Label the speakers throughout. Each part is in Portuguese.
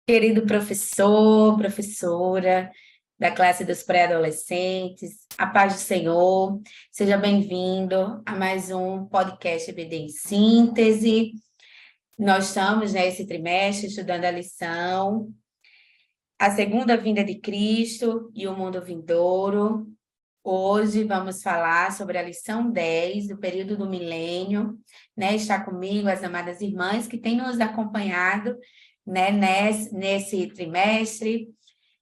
Speaker 1: Querido professor, professora da classe dos pré-adolescentes, a paz do Senhor, seja bem-vindo a mais um podcast EBD em Síntese. Nós estamos nesse trimestre estudando a lição A Segunda Vinda de Cristo e o Mundo Vindouro. Hoje vamos falar sobre a lição 10 do período do milênio, né? Está comigo as amadas irmãs que têm nos acompanhado, né, nesse trimestre.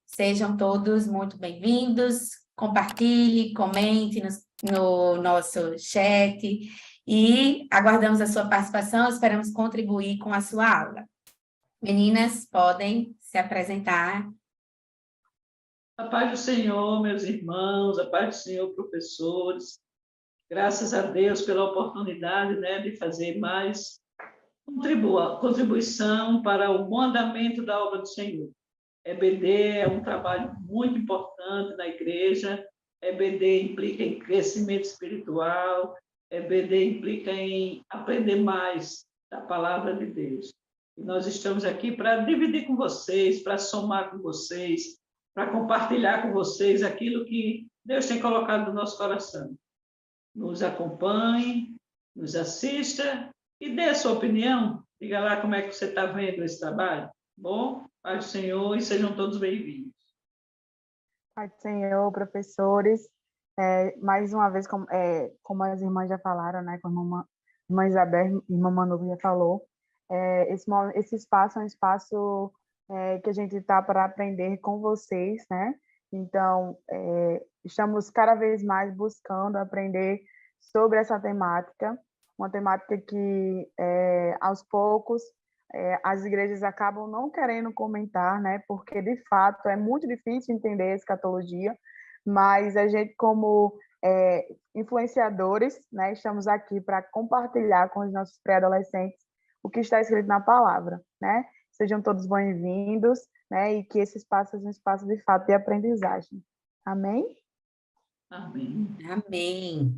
Speaker 1: Sejam todos muito bem-vindos. Compartilhe, comente no nosso chat e aguardamos a sua participação. Esperamos contribuir com a sua aula. Meninas, podem se apresentar.
Speaker 2: A paz do Senhor, meus irmãos, a paz do Senhor, professores. Graças a Deus pela oportunidade, de fazer mais contribuição para o bom andamento da obra do Senhor. EBD é um trabalho muito importante na igreja. EBD implica em crescimento espiritual. EBD implica em aprender mais da palavra de Deus. E nós estamos aqui para dividir com vocês, para somar com vocês, para compartilhar com vocês aquilo que Deus tem colocado no nosso coração. Nos acompanhe, nos assista e dê a sua opinião. Diga lá como é que você está vendo esse trabalho. Bom, paz do Senhor e sejam todos bem-vindos.
Speaker 3: Pai do Senhor, professores, mais uma vez, como as irmãs já falaram, né, como a irmã Isabel e irmã Manu já falou, esse espaço é um espaço que a gente está para aprender com vocês, né? Então, estamos cada vez mais buscando aprender sobre essa temática, uma temática que, aos poucos, as igrejas acabam não querendo comentar, né? Porque, de fato, é muito difícil entender a escatologia, mas a gente, como influenciadores, né, estamos aqui para compartilhar com os nossos pré-adolescentes o que está escrito na palavra, né? Sejam todos bem-vindos, né? E que esse espaço seja um espaço de fato de aprendizagem. Amém?
Speaker 2: Amém.
Speaker 1: Amém.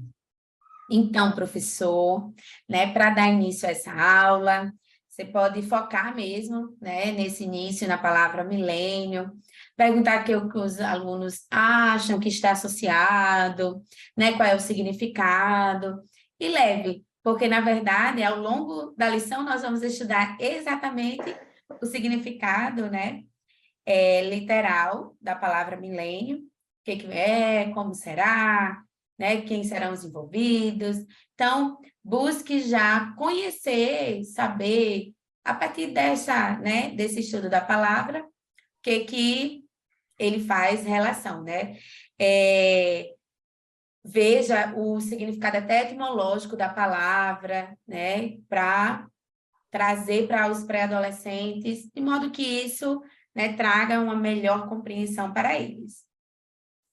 Speaker 1: Então, professor, né, para dar início a essa aula, você pode focar mesmo, né, nesse início, na palavra milênio, perguntar o que os alunos acham que está associado, né, qual é o significado, e leve, porque, na verdade, ao longo da lição, nós vamos estudar exatamente o significado, né, literal da palavra milênio, o que é, como será, né, quem serão os envolvidos. Então, busque já conhecer, saber, a partir desse estudo da palavra, o que ele faz relação, né? Veja o significado até etimológico da palavra, né, para trazer para os pré-adolescentes, de modo que isso, né, traga uma melhor compreensão para eles.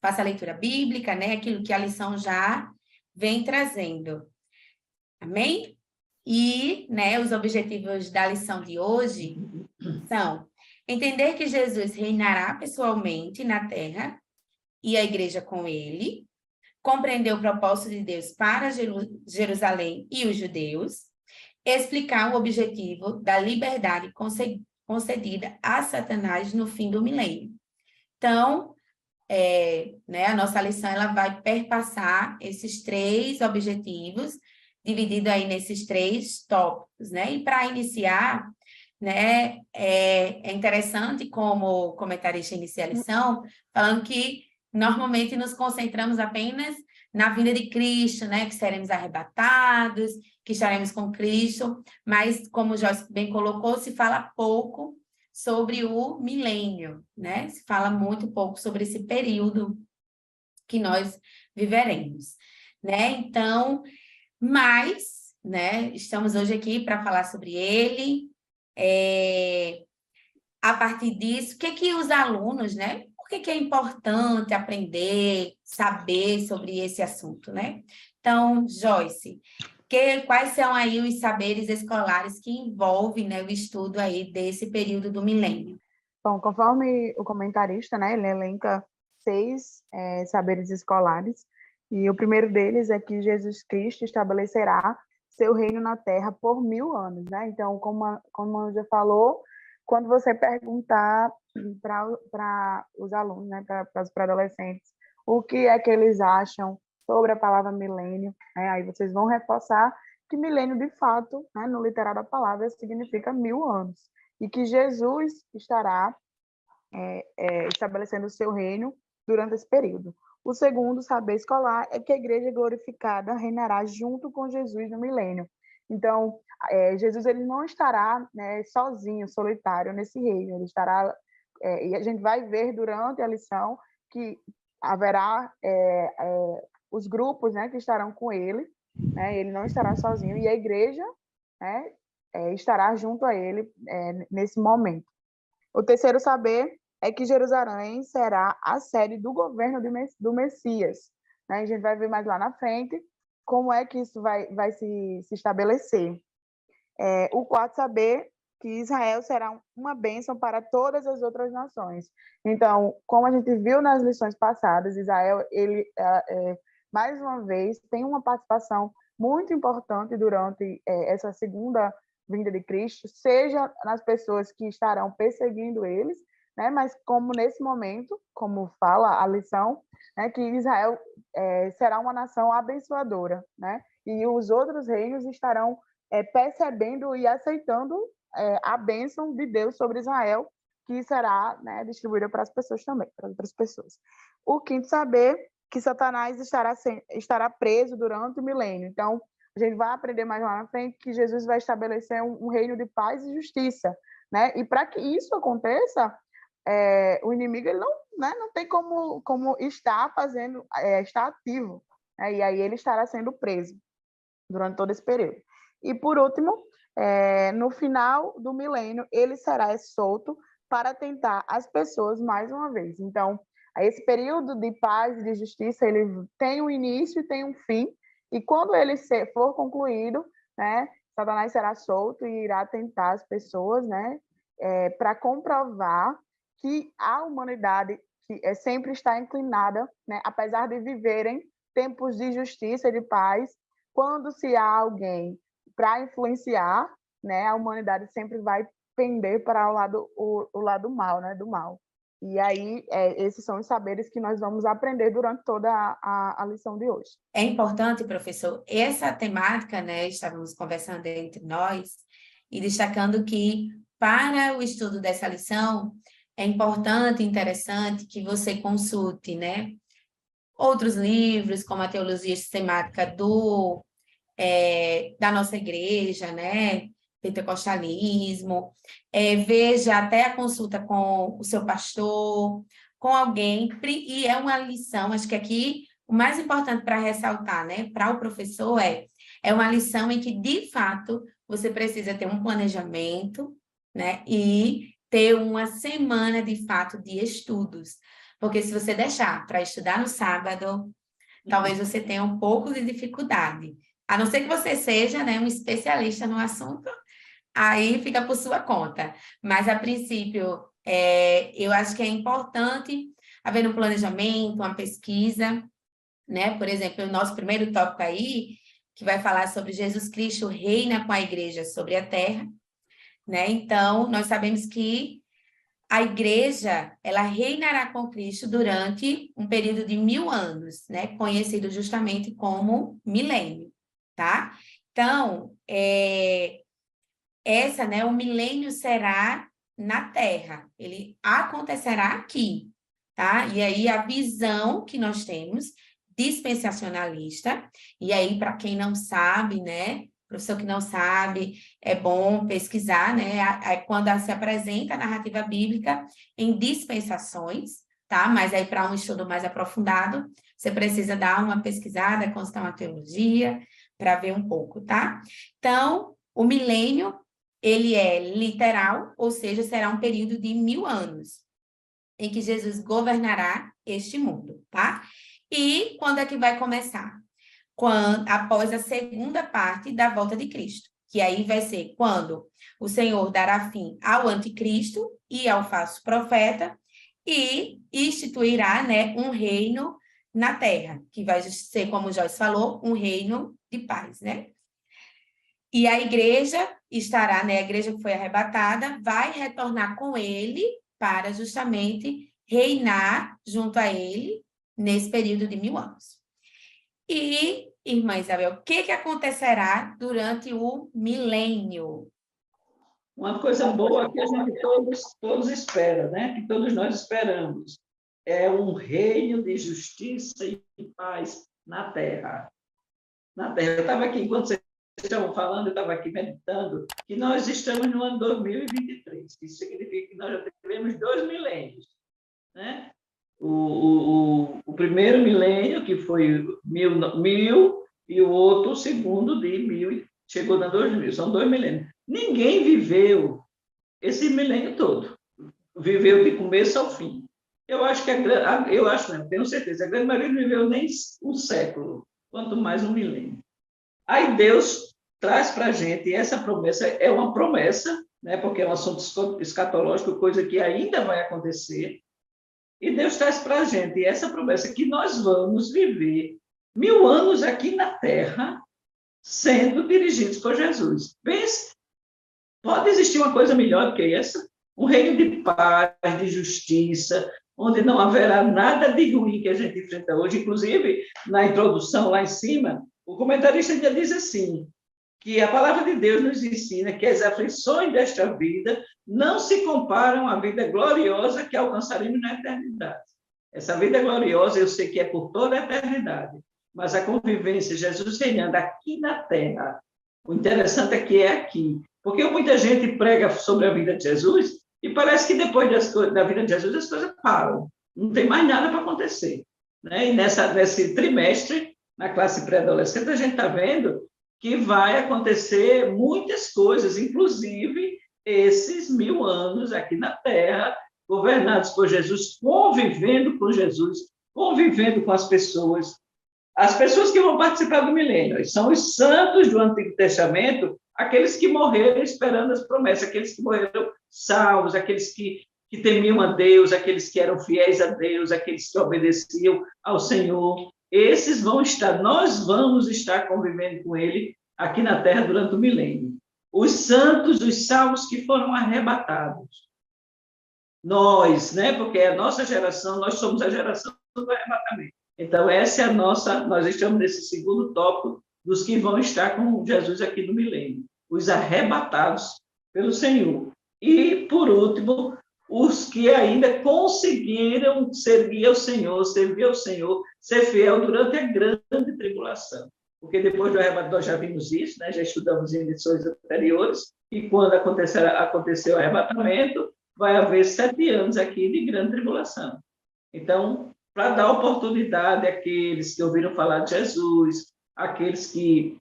Speaker 1: Faça a leitura bíblica, né, aquilo que a lição já vem trazendo. Amém? E, né, os objetivos da lição de hoje são entender que Jesus reinará pessoalmente na terra e a igreja com ele, compreender o propósito de Deus para Jerusalém e os judeus, explicar o objetivo da liberdade concedida a Satanás no fim do milênio. Então, né, a nossa lição ela vai perpassar esses 3 objetivos, dividido aí nesses 3 tópicos, né? E para iniciar, né, é interessante como comentarista inicia a lição, falando que normalmente nos concentramos apenas na vinda de Cristo, né, que seremos arrebatados, que estaremos com Cristo, mas, como o Joyce bem colocou, se fala pouco sobre o milênio, né? Se fala muito pouco sobre esse período que nós viveremos, né? Então, mas, né, estamos hoje aqui para falar sobre ele. A partir disso, o que os alunos, né? Por que é importante aprender, saber sobre esse assunto, né? Então, Joyce, quais são aí os saberes escolares que envolvem, né, o estudo aí desse período do milênio?
Speaker 3: Bom, conforme o comentarista, né, ele elenca 6 saberes escolares, e o primeiro deles é que Jesus Cristo estabelecerá seu reino na Terra por 1000 anos, né? Então, como já falou, quando você perguntar para os alunos, né, para os pré-adolescentes, o que é que eles acham sobre a palavra milênio, né, aí vocês vão reforçar que milênio, de fato, né, no literal da palavra, significa 1000 anos, e que Jesus estará estabelecendo o seu reino durante esse período. O segundo saber escolar é que a igreja glorificada reinará junto com Jesus no milênio. Então, Jesus ele não estará, né, sozinho, solitário nesse reino, ele estará, e a gente vai ver durante a lição que haverá os grupos, né, que estarão com ele, né, ele não estará sozinho, e a igreja, né, estará junto a ele nesse momento. O terceiro saber é que Jerusalém será a sede do governo do Messias. Né? A gente vai ver mais lá na frente como é que isso vai se estabelecer. O quarto saber que Israel será uma bênção para todas as outras nações. Então, como a gente viu nas lições passadas, Israel, ele, mais uma vez, tem uma participação muito importante durante essa segunda vinda de Cristo, seja nas pessoas que estarão perseguindo eles, né, mas como nesse momento, como fala a lição, né, que Israel será uma nação abençoadora, né, e os outros reinos estarão percebendo e aceitando a bênção de Deus sobre Israel, que será, né, distribuída para as pessoas também, para outras pessoas. O quinto saber que Satanás estará preso durante o milênio. Então, a gente vai aprender mais lá na frente que Jesus vai estabelecer um reino de paz e justiça, né? E para que isso aconteça, o inimigo ele não tem como estar fazendo, estar ativo, né? E aí ele estará sendo preso durante todo esse período. E por último, no final do milênio, ele será solto para tentar as pessoas mais uma vez. Então, esse período de paz e de justiça, ele tem um início e tem um fim, e quando ele for concluído, né, Satanás será solto e irá tentar as pessoas, né, para comprovar que a humanidade que sempre está inclinada, né, apesar de viverem tempos de justiça e de paz, quando se há alguém para influenciar, né, a humanidade sempre vai pender para o lado mal, né, do mal. E aí, esses são os saberes que nós vamos aprender durante toda a lição de hoje.
Speaker 1: É importante, professor, essa temática, né, estávamos conversando entre nós e destacando que, para o estudo dessa lição, é importante e interessante que você consulte, né, outros livros, como a Teologia Sistemática da nossa igreja, né, pentecostalismo, veja até a consulta com o seu pastor, com alguém, e é uma lição, acho que aqui o mais importante para ressaltar, né, para o professor é uma lição em que, de fato, você precisa ter um planejamento, né, e ter uma semana, de fato, de estudos, porque se você deixar para estudar no sábado, talvez você tenha um pouco de dificuldade, a não ser que você seja, né, um especialista no assunto, aí fica por sua conta. Mas, a princípio, eu acho que é importante haver um planejamento, uma pesquisa, né? Por exemplo, o nosso primeiro tópico aí, que vai falar sobre Jesus Cristo reina com a igreja sobre a terra, né? Então, nós sabemos que a igreja, ela reinará com Cristo durante um período de 1000 anos, né? Conhecido justamente como milênio, tá? Então, né, o milênio será na Terra, ele acontecerá aqui, tá? E aí a visão que nós temos, dispensacionalista, e aí para quem não sabe, né, professor que não sabe, é bom pesquisar, né, quando se apresenta a narrativa bíblica em dispensações, tá? Mas aí para um estudo mais aprofundado, você precisa dar uma pesquisada, consultar uma teologia, para ver um pouco, tá? Então, o milênio ele é literal, ou seja, será um período de 1000 anos, em que Jesus governará este mundo, tá? E quando é que vai começar? Após a segunda parte da volta de Cristo, que aí vai ser quando o Senhor dará fim ao anticristo e ao falso profeta e instituirá, né, um reino na terra, que vai ser, como o Joyce falou, um reino de paz, né? E a igreja estará, né? A igreja que foi arrebatada vai retornar com ele para justamente reinar junto a ele nesse período de 1000 anos. E, irmã Isabel, o que acontecerá durante o milênio?
Speaker 2: Uma coisa boa que a gente todos espera, né? Que todos nós esperamos, é um reino de justiça e paz na Terra. Na Terra. Eu estava aqui, enquanto vocês estavam falando, eu estava aqui meditando, que nós estamos no ano 2023. Isso significa que nós já tivemos 2 milênios, né? O primeiro milênio, que foi 1000, e o outro, o segundo, de 1000, chegou na 2000. São 2 milênios. Ninguém viveu esse milênio todo. Viveu de começo ao fim. Eu acho que eu acho, não, tenho certeza, a grande maioria não viveu nem um século, quanto mais um milênio. Aí Deus traz para a gente, essa promessa é uma promessa, né, porque é um assunto escatológico, coisa que ainda vai acontecer, e Deus traz para a gente essa promessa que nós vamos viver 1000 anos aqui na Terra, sendo dirigidos por Jesus. Pense, pode existir uma coisa melhor do que essa? Um reino de paz, de justiça, onde não haverá nada de ruim que a gente enfrenta hoje. Inclusive, na introdução, lá em cima, o comentarista ainda diz assim, que a palavra de Deus nos ensina que as aflições desta vida não se comparam à vida gloriosa que alcançaremos na eternidade. Essa vida gloriosa, eu sei que é por toda a eternidade, mas a convivência, Jesus reinando aqui na Terra, o interessante é que é aqui, porque muita gente prega sobre a vida de Jesus e parece que depois da vida de Jesus as coisas param, não tem mais nada para acontecer, né? E nesse trimestre, na classe pré-adolescente, a gente está vendo que vai acontecer muitas coisas, inclusive esses 1000 anos aqui na Terra, governados por Jesus, convivendo com Jesus, convivendo com as pessoas que vão participar do milênio. São os santos do Antigo Testamento, aqueles que morreram esperando as promessas, aqueles que morreram salvos, aqueles que temiam a Deus, aqueles que eram fiéis a Deus, aqueles que obedeciam ao Senhor. Esses nós vamos estar convivendo com ele aqui na Terra durante o milênio. Os santos, os salvos que foram arrebatados. Nós, né? Porque é a nossa geração, nós somos a geração do arrebatamento. Então, essa é a nossa, nós estamos nesse segundo tópico dos que vão estar com Jesus aqui no milênio. Os arrebatados pelo Senhor. E, por último, os que ainda conseguiram servir ao Senhor, ser fiel durante a grande tribulação. Porque depois do arrebatamento, nós já vimos isso, né? Já estudamos em lições anteriores, e quando aconteceu o arrebatamento, vai haver 7 anos aqui de grande tribulação. Então, para dar oportunidade àqueles que ouviram falar de Jesus, aqueles que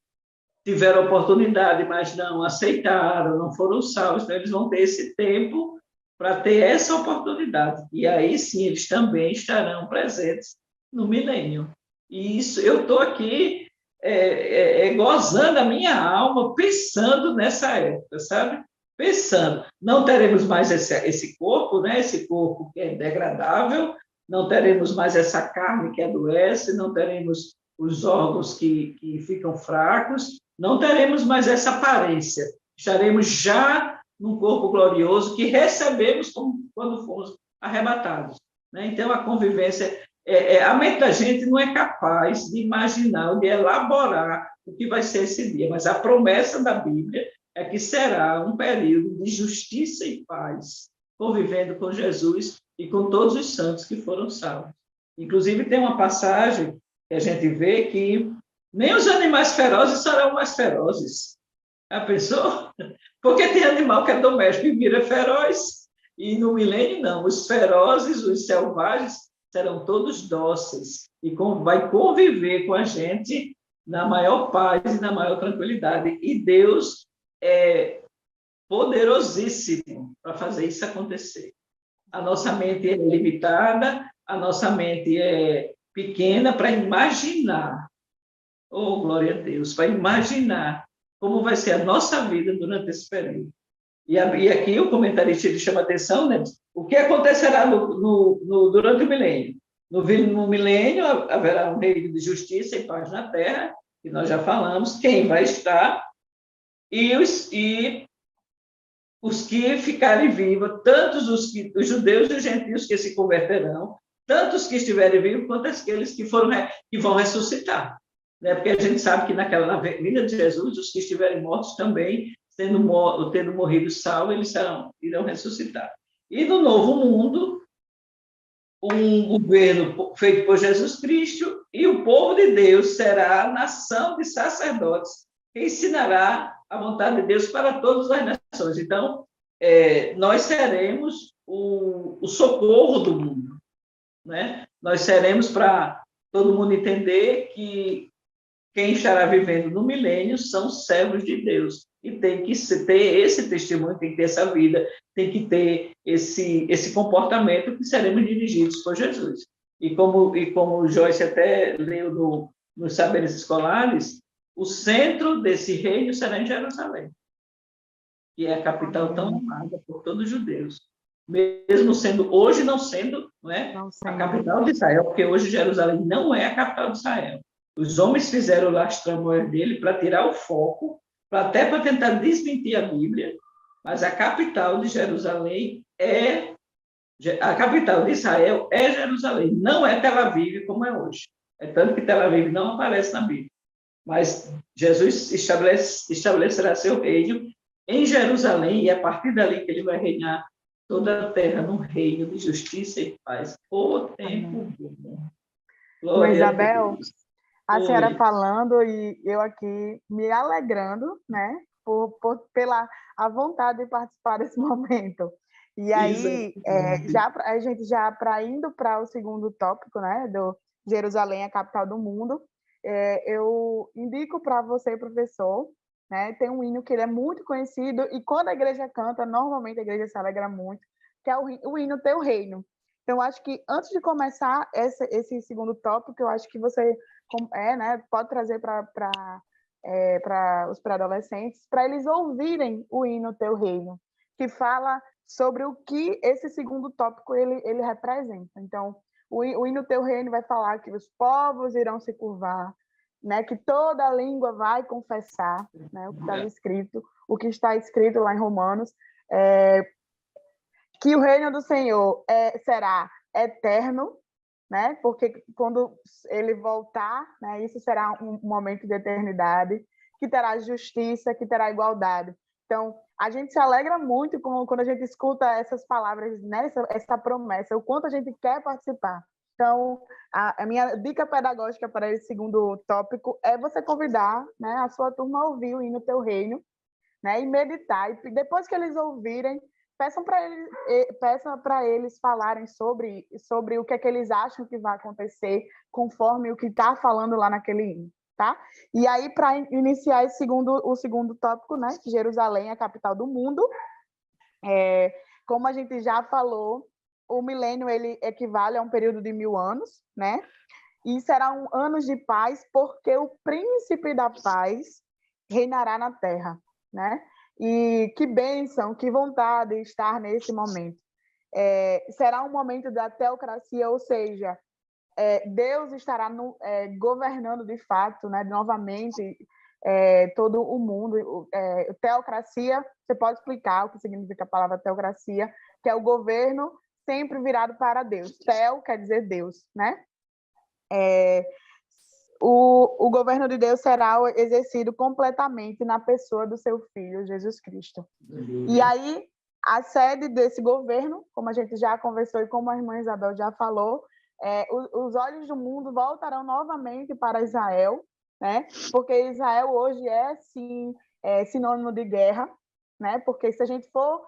Speaker 2: tiveram oportunidade, mas não aceitaram, não foram salvos, então eles vão ter esse tempo para ter essa oportunidade. E aí sim, eles também estarão presentes no milênio. E isso, eu estou aqui gozando a minha alma, pensando nessa época, sabe? Pensando, não teremos mais esse corpo, né? Esse corpo que é degradável, não teremos mais essa carne que adoece, não teremos os órgãos que ficam fracos, não teremos mais essa aparência. Estaremos já num corpo glorioso que recebemos quando fomos arrebatados, né? Então, a convivência, a mente da gente não é capaz de imaginar, de elaborar o que vai ser esse dia, mas a promessa da Bíblia é que será um período de justiça e paz, convivendo com Jesus e com todos os santos que foram salvos. Inclusive, tem uma passagem que a gente vê que nem os animais ferozes serão mais ferozes. Já pensou? Porque tem animal que é doméstico e vira feroz, e no milênio não. Os ferozes, os selvagens, serão todos dóceis e vai conviver com a gente na maior paz e na maior tranquilidade. E Deus é poderosíssimo para fazer isso acontecer. A nossa mente é limitada, a nossa mente é pequena para imaginar, oh, glória a Deus, para imaginar como vai ser a nossa vida durante esse período. E aqui o comentarista ele chama a atenção, né? O que acontecerá durante o milênio? No milênio haverá um reino de justiça e paz na terra, que nós já falamos, quem vai estar e os que ficarem vivos, tanto os judeus e os gentios que se converterão, tanto os que estiverem vivos, quanto aqueles que vão ressuscitar. Né? Porque a gente sabe que na vinda de Jesus, os que estiverem mortos também, tendo morrido salvo, eles irão ressuscitar. E no novo mundo, um governo feito por Jesus Cristo, e o povo de Deus será a nação de sacerdotes que ensinará a vontade de Deus para todas as nações. Então, nós seremos o socorro do mundo, né? Nós seremos para todo mundo entender que quem estará vivendo no milênio são servos de Deus. E tem que ter esse testemunho, tem que ter essa vida, tem que ter esse comportamento que seremos dirigidos por Jesus. E como Joyce até leu nos Saberes Escolares, o centro desse reino será em Jerusalém, que é a capital tão amada por todos os judeus. Mesmo sendo, hoje não sendo, não é, a capital de Israel, porque hoje Jerusalém não é a capital de Israel. Os homens fizeram lá as tramóias dele para tirar o foco, até para tentar desmentir a Bíblia, mas a capital de Jerusalém a capital de Israel é Jerusalém, não é Tel Aviv como é hoje. É tanto que Tel Aviv não aparece na Bíblia. Mas Jesus estabelecerá seu reino em Jerusalém, e é a partir dali que ele vai reinar toda a terra num reino de justiça e paz. O tempo bom.
Speaker 3: Glória Isabel, a senhora falando e eu aqui me alegrando, né, pela a vontade de participar desse momento. E aí, a gente já indo para o segundo tópico, né, do Jerusalém, a capital do mundo, eu indico para você, professor, né, tem um hino que ele é muito conhecido e quando a igreja canta, normalmente a igreja se alegra muito, que é o hino Teu Reino. Então, acho que antes de começar esse segundo tópico, eu acho que você né, pode trazer para os pré-adolescentes, para eles ouvirem o hino Teu Reino, que fala sobre o que esse segundo tópico ele representa. Então, o hino Teu Reino vai falar que os povos irão se curvar, né, que toda língua vai confessar, né, o que está escrito lá em Romanos, que o reino do Senhor será eterno, né? Porque quando ele voltar, né, isso será um momento de eternidade, que terá justiça, que terá igualdade. Então, a gente se alegra muito quando a gente escuta essas palavras, né, essa promessa, o quanto a gente quer participar. Então, a minha dica pedagógica para esse segundo tópico é você convidar, né, a sua turma a ouvir o hino Teu Reino, né, e meditar. E depois que eles ouvirem, peçam para eles falarem sobre o que é que eles acham que vai acontecer conforme o que está falando lá naquele hino, tá? E aí, para iniciar o segundo tópico, né, Jerusalém, a capital do mundo, como a gente já falou, o milênio ele equivale a um período de 1000 anos, né? E serão anos de paz, porque o príncipe da paz reinará na terra, né? E que bênção, que vontade de estar nesse momento. Será um momento da teocracia, ou seja, Deus estará governando de fato, né, novamente, todo o mundo. Teocracia, você pode explicar o que significa a palavra teocracia, que é o governo sempre virado para Deus. Teo quer dizer Deus, né? O governo de Deus será exercido completamente na pessoa do seu Filho, Jesus Cristo. E aí, a sede desse governo, como a gente já conversou e como a irmã Isabel já falou, os olhos do mundo voltarão novamente para Israel, né? Porque Israel hoje sim, sinônimo de guerra, né? Porque se a gente for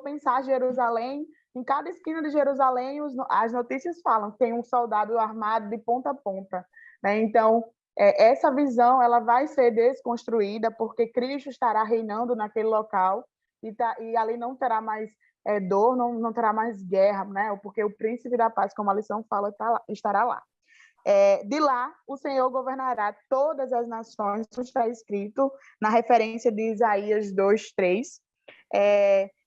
Speaker 3: pensar Jerusalém, em cada esquina de Jerusalém, as notícias falam que tem um soldado armado de ponta a ponta, né? Então, essa visão ela vai ser desconstruída, porque Cristo estará reinando naquele local, e ali não terá mais dor, não terá mais guerra, né? Porque o príncipe da paz, como a lição fala, estará lá. De lá, o Senhor governará todas as nações, isso está escrito na referência de Isaías 2:3.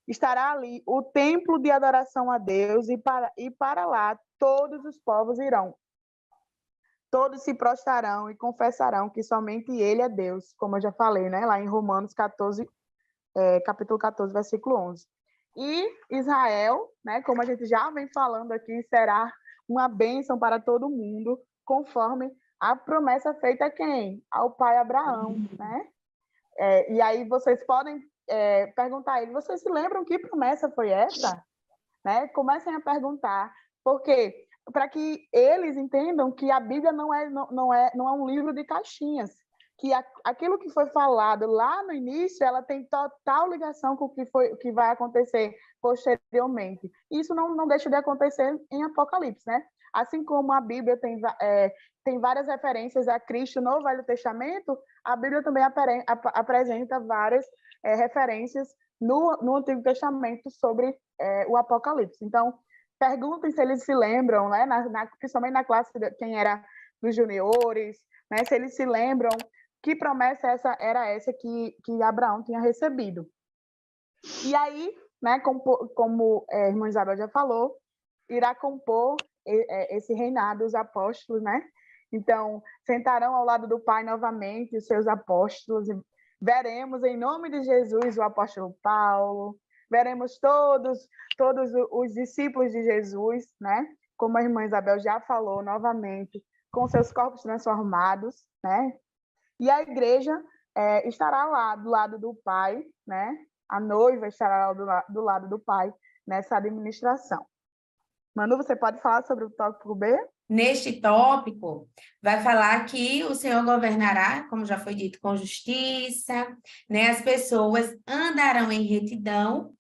Speaker 3: Estará ali o templo de adoração a Deus, e para lá todos os povos irão. todos se prostrarão e confessarão que somente ele é Deus, como eu já falei, né? Lá em Romanos 14, capítulo 14, versículo 11. E Israel, né, como a gente já vem falando aqui, será uma bênção para todo mundo, conforme a promessa feita a quem? Ao pai Abraão, né? E aí vocês podem perguntar a ele, vocês se lembram que promessa foi essa? Né? Comecem a perguntar, porque para que eles entendam que a Bíblia não é um livro de caixinhas, que aquilo que foi falado lá no início, ela tem total ligação com o que vai acontecer posteriormente. Isso não deixa de acontecer em Apocalipse, né? Assim como a Bíblia tem várias referências a Cristo no Velho Testamento, a Bíblia também apresenta várias referências no Antigo Testamento sobre o Apocalipse. Então, perguntem se eles se lembram, né? Principalmente na classe quem era dos juniores, né? Se eles se lembram que promessa era essa que Abraão tinha recebido. E aí, né, como a irmã Isabel já falou, irá compor esse reinado os apóstolos, né? Então, sentarão ao lado do Pai novamente os seus apóstolos, e veremos em nome de Jesus o apóstolo Paulo, veremos todos os discípulos de Jesus, né? Como a irmã Isabel já falou novamente, com seus corpos transformados, né? E a igreja estará lá do lado do Pai, né? A noiva estará lá do lado do Pai nessa administração. Manu, você pode falar sobre o tópico B?
Speaker 1: Neste tópico, vai falar que o Senhor governará, como já foi dito, com justiça, né? As pessoas andarão em retidão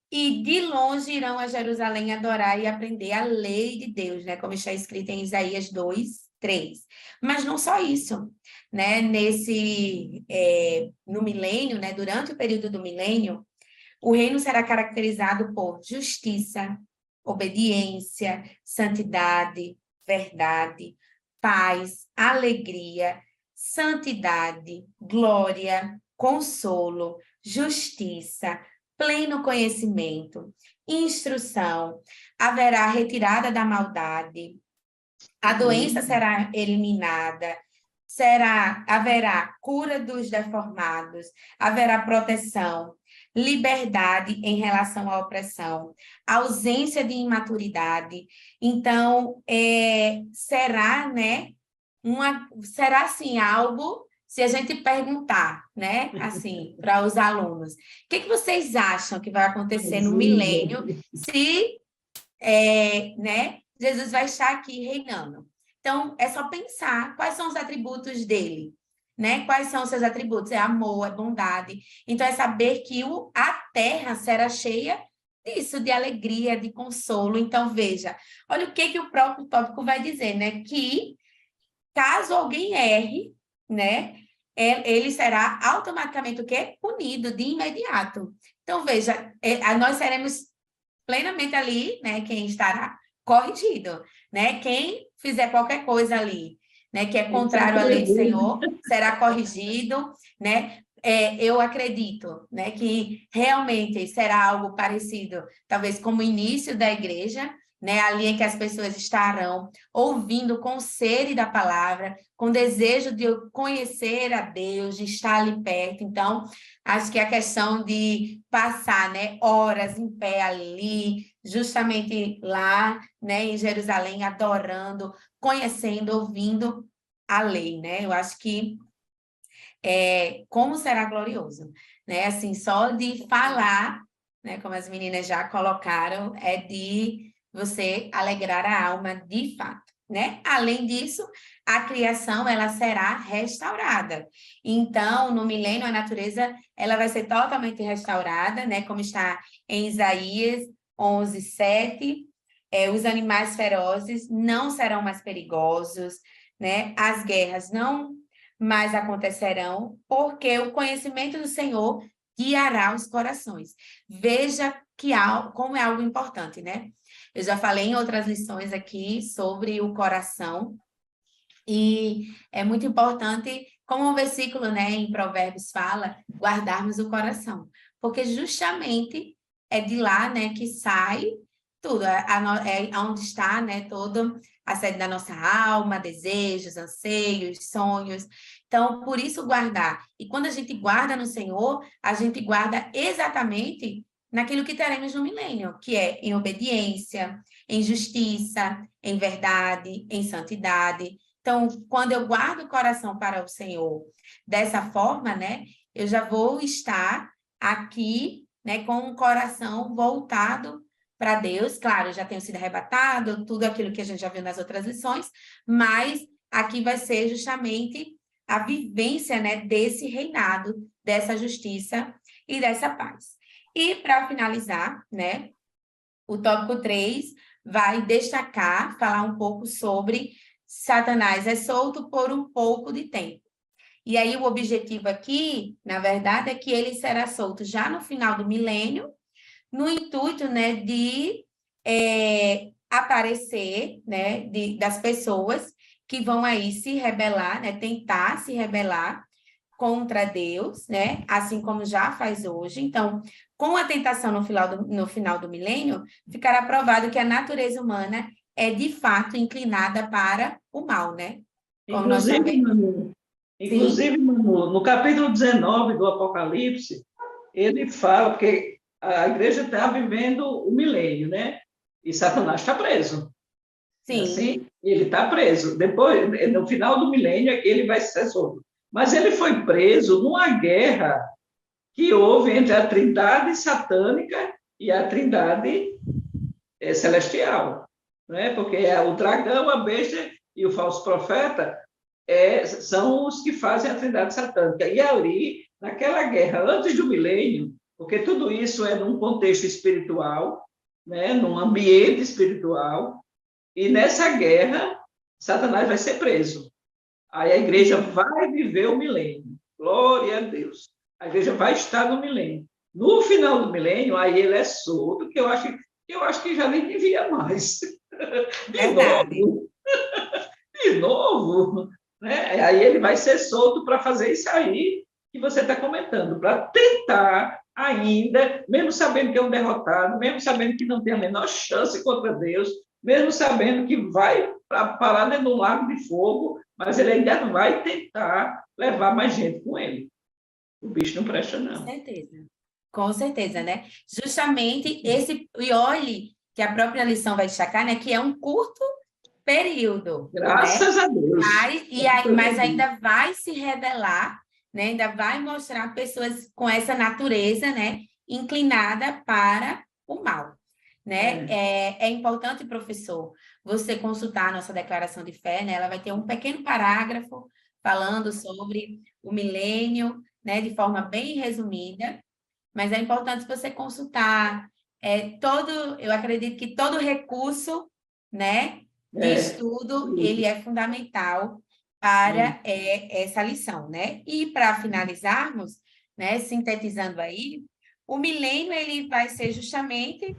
Speaker 1: e de longe irão a Jerusalém adorar e aprender a lei de Deus, né? Como está escrito em Isaías 2:3. Mas não só isso, né? No milênio, né? Durante o período do milênio, o reino será caracterizado por justiça, obediência, santidade, verdade, paz, alegria, santidade, glória, consolo, justiça, pleno conhecimento, instrução, haverá retirada da maldade, a doença será eliminada, haverá cura dos deformados, haverá proteção, liberdade em relação à opressão, ausência de imaturidade. Então, será, né, será assim algo, se a gente perguntar, né, assim, para os alunos, o que vocês acham que vai acontecer no milênio se, né, Jesus vai estar aqui reinando? Então, é só pensar quais são os atributos dele, né? Quais são os seus atributos? É amor, é bondade. Então, é saber que a terra será cheia disso, de alegria, de consolo. Então, veja, olha o que o próprio tópico vai dizer, né? Que caso alguém erre, né? Ele será automaticamente o quê? Punido de imediato. Então, veja, nós seremos plenamente ali, né? Quem estará corrigido, né? Quem fizer qualquer coisa ali, né? Que é contrário à lei do Senhor, será corrigido, né? Eu acredito, né? Que realmente será algo parecido, talvez como o início da igreja, né? Ali em que as pessoas estarão ouvindo com sede da palavra, com desejo de conhecer a Deus, de estar ali perto. Então, acho que a questão de passar, né, horas em pé ali, justamente lá, né, em Jerusalém, adorando, conhecendo, ouvindo a lei, né? Eu acho que como será glorioso, né? Assim, só de falar, né, como as meninas já colocaram, é de você alegrar a alma de fato, né? Além disso, a criação ela será restaurada. Então, no milênio, a natureza ela vai ser totalmente restaurada, né? Como está em Isaías 11:7. Os animais ferozes não serão mais perigosos, né? As guerras não mais acontecerão, porque o conhecimento do Senhor guiará os corações. Veja como é algo importante, né? Eu já falei em outras lições aqui sobre o coração, e é muito importante, como o versículo, né, em Provérbios fala, guardarmos o coração, porque justamente é de lá, né, que sai tudo, é onde está, né, toda a sede da nossa alma, desejos, anseios, sonhos. Então, por isso guardar. E quando a gente guarda no Senhor, a gente guarda exatamente naquilo que teremos no milênio, que é em obediência, em justiça, em verdade, em santidade. Então, quando eu guardo o coração para o Senhor dessa forma, né, eu já vou estar aqui, né, com um coração voltado para Deus. Claro, eu já tenho sido arrebatado, tudo aquilo que a gente já viu nas outras lições, mas aqui vai ser justamente a vivência, né, desse reinado, dessa justiça e dessa paz. E, para finalizar, né, o tópico 3 vai destacar, falar um pouco sobre Satanás é solto por um pouco de tempo. E aí o objetivo aqui, na verdade, é que ele será solto já no final do milênio, no intuito, né, de aparecer, né, das pessoas que vão aí se rebelar, né, tentar se rebelar contra Deus, né, assim como já faz hoje. Então, com a tentação no final do milênio, ficará provado que a natureza humana é, de fato, inclinada para o mal, né? Como nós sabemos.
Speaker 2: Inclusive, Manu, no capítulo 19 do Apocalipse, ele fala, porque a igreja está vivendo o milênio, né? E Satanás está preso.
Speaker 1: Sim.
Speaker 2: Assim, ele está preso. Depois, no final do milênio, ele vai ser solto. Mas ele foi preso numa guerra que houve entre a trindade satânica e a trindade celestial. Né? Porque o dragão, a besta e o falso profeta são os que fazem a trindade satânica. E ali, naquela guerra, antes do milênio, porque tudo isso é num contexto espiritual, né? Num ambiente espiritual, e nessa guerra, Satanás vai ser preso. Aí a igreja vai viver o milênio. Glória a Deus. A igreja vai estar no milênio. No final do milênio, aí ele é solto, que eu acho que já nem devia mais. De novo, né? Aí ele vai ser solto para fazer isso aí que você está comentando, para tentar ainda, mesmo sabendo que é um derrotado, mesmo sabendo que não tem a menor chance contra Deus, mesmo sabendo que vai parar dentro de um lago de fogo, mas ele ainda vai tentar levar mais gente com ele. O bicho não presta, não.
Speaker 1: Com certeza, né? Justamente esse, e olhe que a própria lição vai destacar, né, que é um curto período.
Speaker 2: Graças a Deus.
Speaker 1: Mas ainda vai se revelar, né? Ainda vai mostrar pessoas com essa natureza, né, inclinada para o mal. Né? É importante, professor, você consultar a nossa declaração de fé, né? Ela vai ter um pequeno parágrafo falando sobre o milênio, né, de forma bem resumida, mas é importante você consultar eu acredito que todo recurso, né, de estudo, ele é fundamental para essa lição, né? E para finalizarmos, né, sintetizando aí, o milênio ele vai ser justamente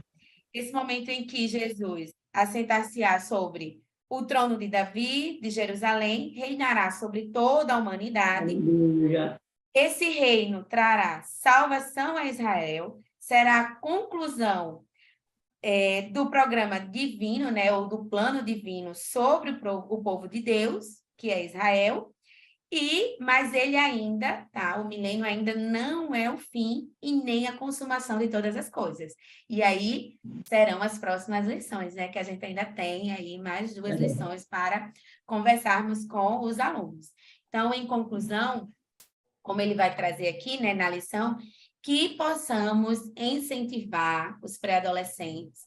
Speaker 1: esse momento em que Jesus assentar-se-á sobre o trono de Davi, de Jerusalém, reinará sobre toda a humanidade.
Speaker 2: Aleluia.
Speaker 1: Esse reino trará salvação a Israel, será a conclusão do programa divino, né, ou do plano divino sobre o povo de Deus, que é Israel, mas ele ainda, tá? O milênio ainda não é o fim e nem a consumação de todas as coisas. E aí serão as próximas lições, né? Que a gente ainda tem aí mais 2 lições para conversarmos com os alunos. Então, em conclusão, como ele vai trazer aqui, né, na lição, que possamos incentivar os pré-adolescentes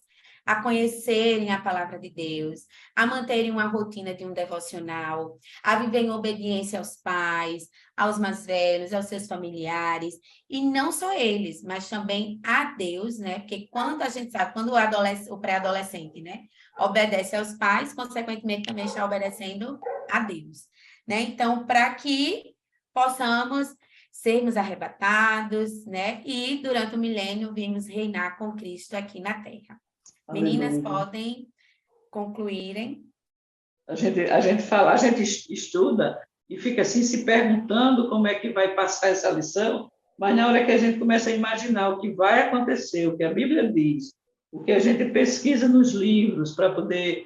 Speaker 1: a conhecerem a palavra de Deus, a manterem uma rotina de um devocional, a viver em obediência aos pais, aos mais velhos, aos seus familiares, e não só eles, mas também a Deus, né? Porque quando a gente sabe, quando o pré-adolescente, né, obedece aos pais, consequentemente também está obedecendo a Deus, né? Então, para que possamos sermos arrebatados, né? E durante o milênio vimos reinar com Cristo aqui na Terra. Meninas, podem concluírem.
Speaker 2: A gente estuda e fica assim se perguntando como é que vai passar essa lição, mas na hora que a gente começa a imaginar o que vai acontecer, o que a Bíblia diz, o que a gente pesquisa nos livros para poder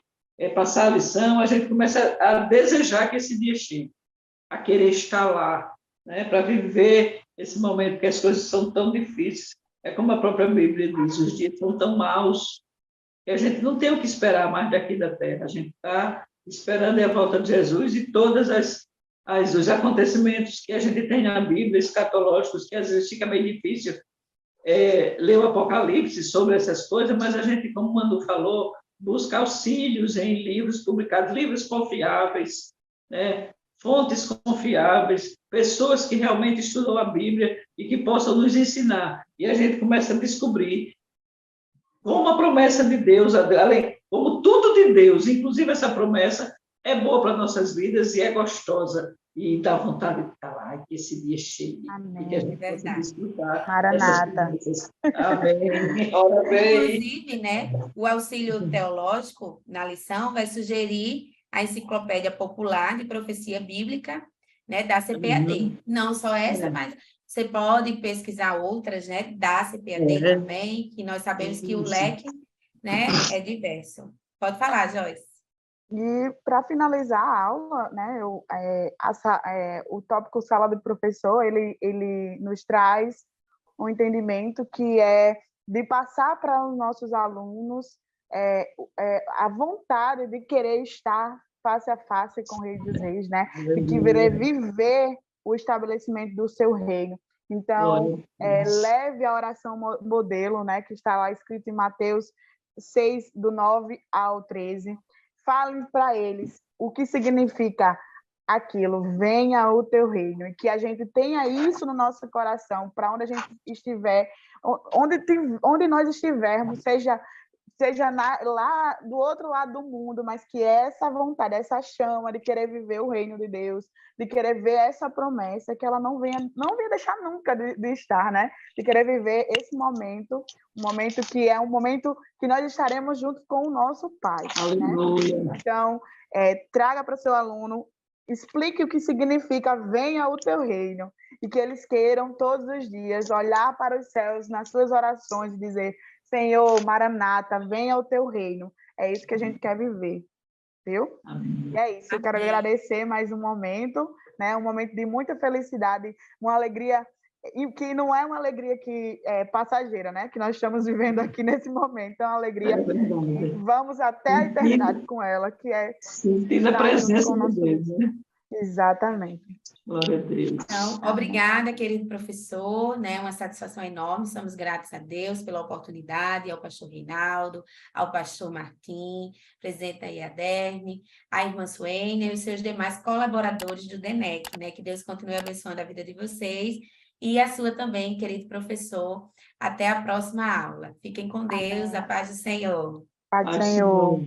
Speaker 2: passar a lição, a gente começa a desejar que esse dia chegue, a querer estar lá, né, para viver esse momento, porque as coisas são tão difíceis. É como a própria Bíblia diz, os dias são tão maus que a gente não tem o que esperar mais daqui da terra. A gente está esperando a volta de Jesus e todos os acontecimentos que a gente tem na Bíblia, escatológicos, que às vezes fica meio difícil ler o Apocalipse sobre essas coisas, mas a gente, como o Manu falou, busca auxílios em livros publicados, livros confiáveis, né? Fontes confiáveis, pessoas que realmente estudam a Bíblia e que possam nos ensinar. E a gente começa a descobrir como a promessa de Deus, como tudo de Deus, inclusive essa promessa, é boa para nossas vidas e é gostosa. E dá vontade de estar lá, que esse dia chegue.
Speaker 3: Amém.
Speaker 2: E que a gente possa desfrutar
Speaker 3: Maranata.
Speaker 2: dessas promessas. Amém. Ora bem.
Speaker 1: Inclusive, né, o auxílio teológico na lição vai sugerir a Enciclopédia Popular de Profecia Bíblica, né, da CPAD. Não só essa, mas você pode pesquisar outras, né, da CPAD também, que nós sabemos que o leque, né, é diverso. Pode falar, Joyce.
Speaker 3: E para finalizar a aula, né, o tópico Sala do Professor, ele nos traz um entendimento que é de passar para os nossos alunos a vontade de querer estar face a face com o Rei dos Reis, né, de querer viver o estabelecimento do seu reino. Então, leve a oração modelo, né, que está lá escrito em Mateus 6, do 9 ao 13. Fale para eles o que significa aquilo, venha o teu reino, e que a gente tenha isso no nosso coração, para onde a gente estiver, onde nós estivermos, seja lá do outro lado do mundo, mas que essa vontade, essa chama de querer viver o reino de Deus, de querer ver essa promessa, que ela não venha deixar nunca de estar, né? De querer viver esse momento, um momento que é um momento que nós estaremos juntos com o nosso Pai.
Speaker 2: Aleluia.
Speaker 3: Né? Então, traga para o seu aluno, explique o que significa venha o teu reino, e que eles queiram todos os dias olhar para os céus nas suas orações e dizer: Senhor, Maranata, venha ao teu reino. É isso que a gente quer viver, viu?
Speaker 2: Amém.
Speaker 3: E é isso, eu quero agradecer mais um momento, né? Um momento de muita felicidade, uma alegria, e que não é uma alegria que é passageira, né? Que nós estamos vivendo aqui nesse momento, é uma alegria que vamos até a eternidade com ela, que é
Speaker 2: sentir a presença de Deus, né?
Speaker 3: Exatamente.
Speaker 2: Glória a Deus.
Speaker 1: Então, obrigada, querido professor, né? Uma satisfação enorme, somos gratos a Deus pela oportunidade, ao pastor Reinaldo, ao pastor Martim, presidente da IADERN, a irmã Suênia e os seus demais colaboradores do DENEC, né? Que Deus continue abençoando a vida de vocês e a sua também, querido professor. Até a próxima aula. Fiquem com Deus, a paz do Senhor.
Speaker 3: Paz do Senhor.